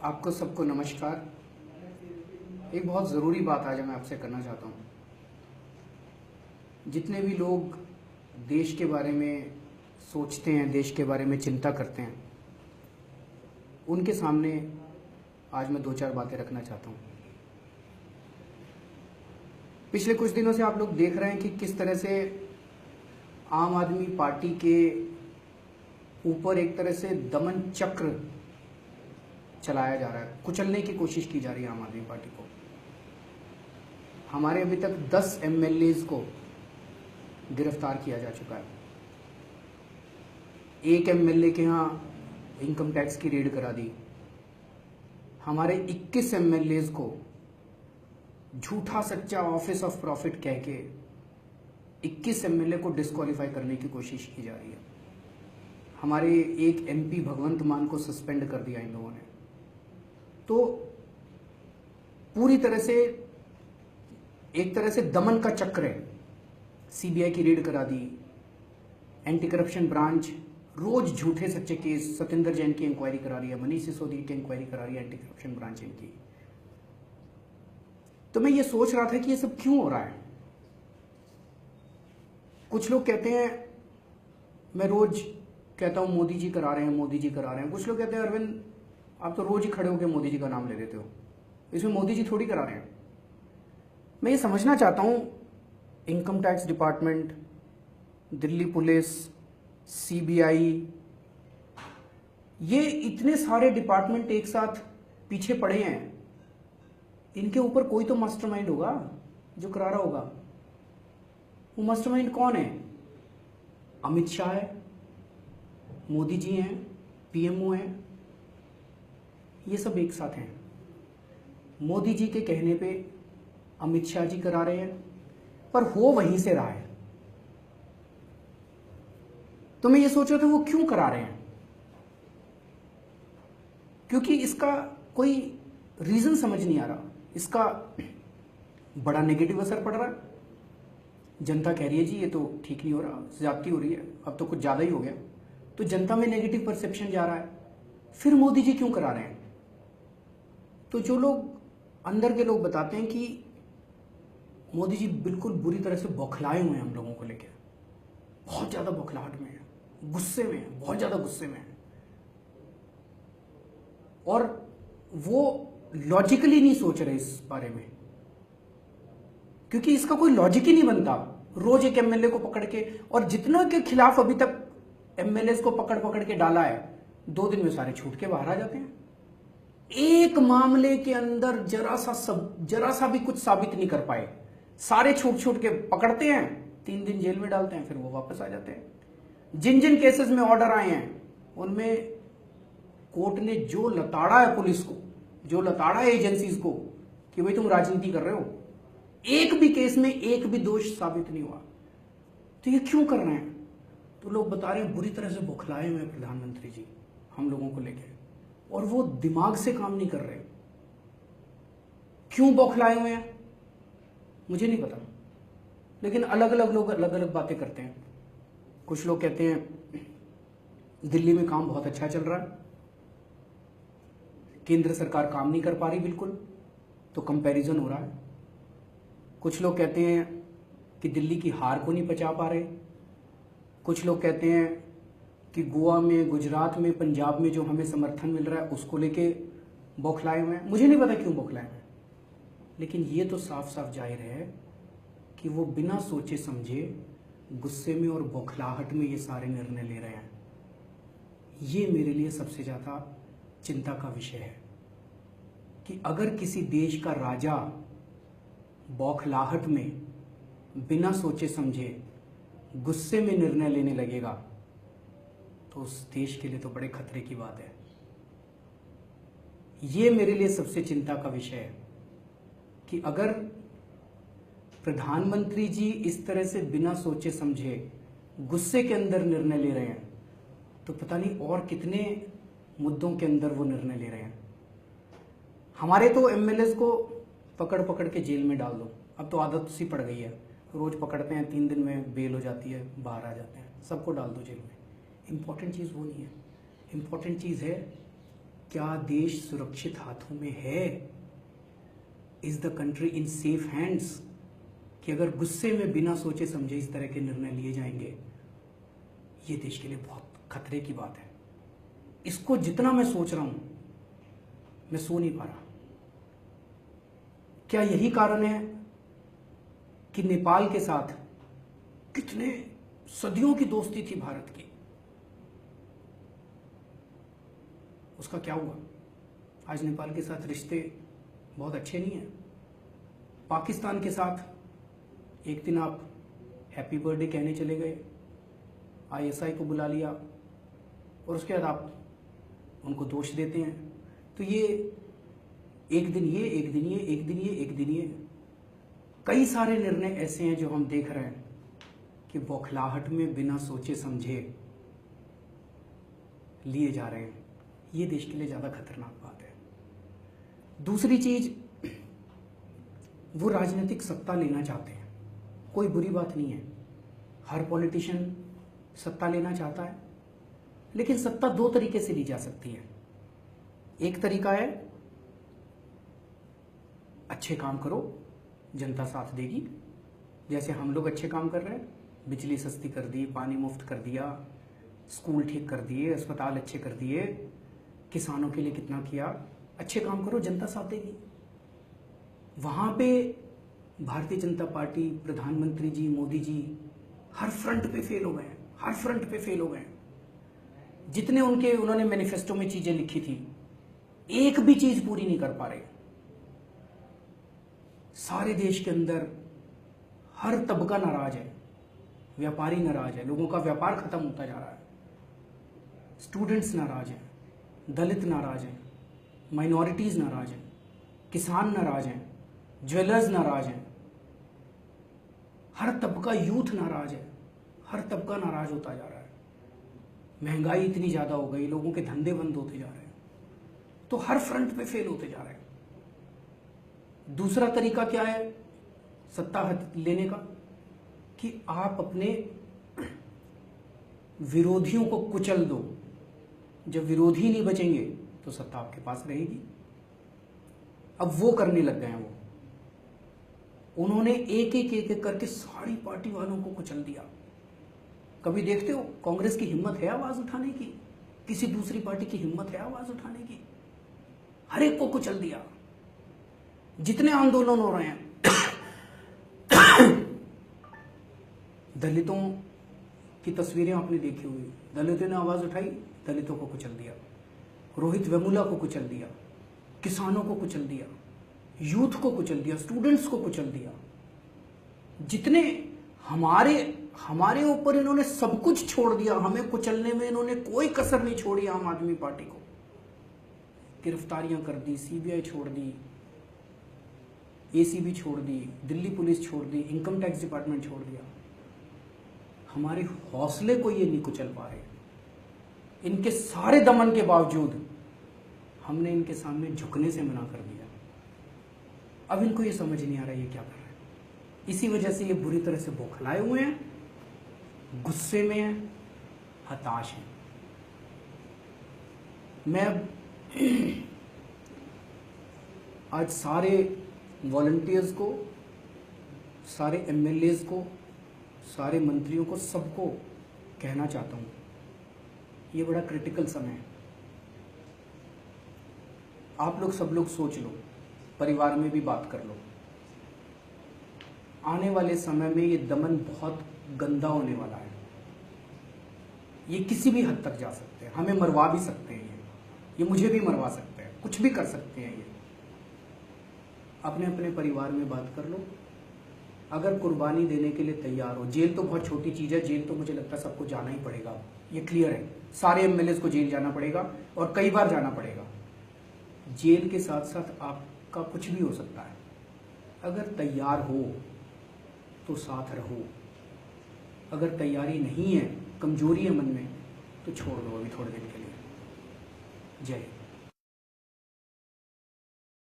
आपको सबको नमस्कार। एक बहुत ज़रूरी बात आज मैं आपसे करना चाहता हूँ। जितने भी लोग देश के बारे में सोचते हैं, देश के बारे में चिंता करते हैं, उनके सामने आज मैं 2-4 बातें रखना चाहता हूँ। पिछले कुछ दिनों से आप लोग देख रहे हैं कि किस तरह से आम आदमी पार्टी के ऊपर एक तरह से दमन चक्र चलाया जा रहा है, कुचलने की कोशिश की जा रही है आम आदमी पार्टी को। हमारे अभी तक 10 एमएलएज को गिरफ्तार किया जा चुका है। एक एमएलए के यहाँ इनकम टैक्स की रेड करा दी। हमारे 21 एमएलएज को झूठा सच्चा ऑफिस ऑफ प्रॉफिट कह के 21 एमएलए को डिस्क्वालीफाई करने की कोशिश की जा रही है। हमारे एक एमपी भगवंत मान को सस्पेंड कर दिया इन लोगों ने। तो पूरी तरह से एक तरह से दमन का चक्र है। सीबीआई की रेड करा दी, एंटी करप्शन ब्रांच रोज झूठे सच्चे केस, सत्येंद्र जैन की इंक्वायरी करा रही है, मनीष सिसोदिया की इंक्वायरी करा रही है एंटी करप्शन ब्रांच इनकी। तो मैं ये सोच रहा था कि ये सब क्यों हो रहा है। कुछ लोग कहते हैं, मैं रोज कहता हूं मोदी जी करा रहे हैं, मोदी जी करा रहे हैं। कुछ लोग कहते हैं अरविंद आप तो रोज ही खड़े होकर मोदी जी का नाम ले लेते हो, इसमें मोदी जी थोड़ी करा रहे हैं। मैं ये समझना चाहता हूं, income tax department, Delhi police, CBI, ये इतने सारे डिपार्टमेंट एक साथ पीछे पड़े हैं। इनके ऊपर कोई तो मास्टरमाइंड होगा जो करा रहा होगा। वो मास्टरमाइंड कौन है? अमित शाह है, मोदी जी हैं, पीएमओ हैं, ये सब एक साथ हैं। मोदी जी के कहने पे अमित शाह जी करा रहे हैं, पर हो वहीं से रहा है। तो मैं ये सोच रहा था वो क्यों करा रहे हैं, क्योंकि इसका कोई रीजन समझ नहीं आ रहा। इसका बड़ा नेगेटिव असर पड़ रहा है। जनता कह रही है जी ये तो ठीक नहीं हो रहा, ज्यादती हो रही है, अब तो कुछ ज्यादा ही हो गया। तो जनता में नेगेटिव परसेप्शन जा रहा है। फिर मोदी जी क्यों करा रहे हैं? तो जो लोग अंदर के लोग बताते हैं कि मोदी जी बिल्कुल बुरी तरह से बौखलाए हुए हैं हम लोगों को लेकर, बहुत ज्यादा बौखलाहट में है, गुस्से में है, बहुत ज्यादा गुस्से में है। और वो लॉजिकली नहीं सोच रहे इस बारे में, क्योंकि इसका कोई लॉजिक ही नहीं बनता। रोज एक एमएलए को पकड़ के, और जितनों के खिलाफ अभी तक एमएलए को पकड़ पकड़ के डाला है, 2 दिन में सारे छूट के बाहर आ जाते हैं। एक मामले के अंदर जरा सा भी कुछ साबित नहीं कर पाए, सारे छूट छूट के पकड़ते हैं, 3 दिन जेल में डालते हैं, फिर वो वापस आ जाते हैं। जिन जिन केसेस में ऑर्डर आए हैं उनमें कोर्ट ने जो लताड़ा है पुलिस को, जो लताड़ा है एजेंसीज को कि भाई तुम राजनीति कर रहे हो, एक भी केस में एक भी दोष साबित नहीं हुआ। तो ये क्यों कर रहे हैं? तो लोग बता रहे हैं बुरी तरह से बौखलाए हुए प्रधानमंत्री जी हम लोगों को लेकर, और वो दिमाग से काम नहीं कर रहे। क्यों बौखलाए हुए हैं मुझे नहीं पता, लेकिन अलग अलग लोग अलग अलग बातें करते हैं। कुछ लोग कहते हैं दिल्ली में काम बहुत अच्छा चल रहा है, केंद्र सरकार काम नहीं कर पा रही बिल्कुल, तो कंपैरिजन हो रहा है। कुछ लोग कहते हैं कि दिल्ली की हार को नहीं पचा पा रहे। कुछ लोग कहते हैं कि गोवा में, गुजरात में, पंजाब में जो हमें समर्थन मिल रहा है उसको लेके बौखलाए हुए हैं। मुझे नहीं पता क्यों बौखलाए हुए हैं, लेकिन ये तो साफ साफ जाहिर है कि वो बिना सोचे समझे गुस्से में और बौखलाहट में ये सारे निर्णय ले रहे हैं। ये मेरे लिए सबसे ज़्यादा चिंता का विषय है कि अगर किसी देश का राजा बौखलाहट में बिना सोचे समझे गुस्से में निर्णय लेने लगेगा तो उस देश के लिए तो बड़े खतरे की बात है। ये मेरे लिए सबसे चिंता का विषय है कि अगर प्रधानमंत्री जी इस तरह से बिना सोचे समझे गुस्से के अंदर निर्णय ले रहे हैं, तो पता नहीं और कितने मुद्दों के अंदर वो निर्णय ले रहे हैं। हमारे तो एमएलएस को पकड़ पकड़ के जेल में डाल दो, अब तो आदत सी पड़ गई है, रोज पकड़ते हैं, 3 दिन में बेल हो जाती है, बाहर आ जाते हैं, सबको डाल दो जेल में। इंपॉर्टेंट चीज़ वो नहीं है। इंपॉर्टेंट चीज़ है क्या देश सुरक्षित हाथों में है? Is the country in safe hands? कि अगर गुस्से में बिना सोचे समझे इस तरह के निर्णय लिए जाएंगे, ये देश के लिए बहुत खतरे की बात है। इसको जितना मैं सोच रहा हूं, मैं सो नहीं पा रहा। क्या यही कारण है कि नेपाल के साथ कितने सदियों की दोस्ती थी भारत की, उसका क्या हुआ? आज नेपाल के साथ रिश्ते बहुत अच्छे नहीं हैं। पाकिस्तान के साथ एक दिन आप हैप्पी बर्थडे कहने चले गए, आईएसआई को बुला लिया और उसके बाद आप उनको दोष देते हैं। तो ये एक दिन ये, एक दिन ये, एक दिन ये, एक दिन ये, कई सारे निर्णय ऐसे हैं जो हम देख रहे हैं कि बौखलाहट में बिना सोचे समझे लिए जा रहे हैं। ये देश के लिए ज्यादा खतरनाक बात है। दूसरी चीज, वो राजनीतिक सत्ता लेना चाहते हैं। कोई बुरी बात नहीं है, हर पॉलिटिशियन सत्ता लेना चाहता है, लेकिन सत्ता दो तरीके से ली जा सकती है। एक तरीका है अच्छे काम करो, जनता साथ देगी, जैसे हम लोग अच्छे काम कर रहे हैं, बिजली सस्ती कर दी, पानी मुफ्त कर दिया, स्कूल ठीक कर दिए, अस्पताल अच्छे कर दिए, किसानों के लिए कितना किया। अच्छे काम करो, जनता साथ देगी। वहां पे भारतीय जनता पार्टी, प्रधानमंत्री जी, मोदी जी हर फ्रंट पे फेल हो गए हैं, हर फ्रंट पे फेल हो गए हैं। जितने उन्होंने मैनिफेस्टो में चीजें लिखी थी, एक भी चीज पूरी नहीं कर पा रहे। सारे देश के अंदर हर तबका नाराज है, व्यापारी नाराज है, लोगों का व्यापार खत्म होता जा रहा है, स्टूडेंट्स नाराज हैं, दलित नाराज हैं, माइनॉरिटीज नाराज हैं, किसान नाराज हैं, ज्वेलर्स नाराज हैं, हर तबका, यूथ नाराज है, हर तबका नाराज होता जा रहा है। महंगाई इतनी ज्यादा हो गई, लोगों के धंधे बंद होते जा रहे हैं, तो हर फ्रंट पे फेल होते जा रहे हैं। दूसरा तरीका क्या है सत्ता लेने का? कि आप अपने विरोधियों को कुचल दो। जब विरोधी नहीं बचेंगे तो सत्ता आपके पास रहेगी। अब वो करने लग गए हैं। उन्होंने एक एक करके सारी पार्टी वालों को कुचल दिया। कभी देखते हो कांग्रेस की हिम्मत है आवाज उठाने की? किसी दूसरी पार्टी की हिम्मत है आवाज उठाने की? हर एक को कुचल दिया। जितने आंदोलन हो रहे हैं, दलितों की तस्वीरें आपने देखी हुई, दलितों ने आवाज उठाई, दलितों को कुचल दिया, रोहित वेमुला को कुचल दिया, किसानों को कुचल दिया, यूथ को कुचल दिया, स्टूडेंट्स को कुचल दिया। जितने हमारे ऊपर इन्होंने सब कुछ छोड़ दिया, हमें कुचलने में इन्होंने कोई कसर नहीं छोड़ी। आम आदमी पार्टी को गिरफ्तारियां कर दी, सीबीआई छोड़ दी, एसीबी छोड़ दी, दिल्ली पुलिस छोड़ दी, इनकम टैक्स डिपार्टमेंट छोड़ दिया। हमारे हौसले को ये नहीं कुचल पा रहे। इनके सारे दमन के बावजूद हमने इनके सामने झुकने से मना कर दिया। अब इनको ये समझ नहीं आ रहा ये क्या कर रहे हैं। इसी वजह से ये बुरी तरह से बौखलाए हुए हैं, गुस्से में हैं, हताश हैं। मैं आज सारे वॉलंटियर्स को, सारे एमएलएज को, सारे मंत्रियों को, सबको कहना चाहता हूं, ये बड़ा क्रिटिकल समय है। आप लोग सब लोग सोच लो, परिवार में भी बात कर लो। आने वाले समय में ये दमन बहुत गंदा होने वाला है। ये किसी भी हद तक जा सकते हैं, हमें मरवा भी सकते हैं, ये मुझे भी मरवा सकते हैं, कुछ भी कर सकते हैं। ये अपने अपने परिवार में बात कर लो। अगर कुर्बानी देने के लिए तैयार हो, जेल तो बहुत छोटी चीज है, जेल तो मुझे लगता है सबको जाना ही पड़ेगा, ये क्लियर है। सारे एमएलए को जेल जाना पड़ेगा और कई बार जाना पड़ेगा। जेल के साथ साथ आपका कुछ भी हो सकता है। अगर तैयार हो तो साथ रहो, अगर तैयारी नहीं है, कमजोरी है मन में, तो छोड़ दो अभी थोड़े दिन के लिए। जय हिंद।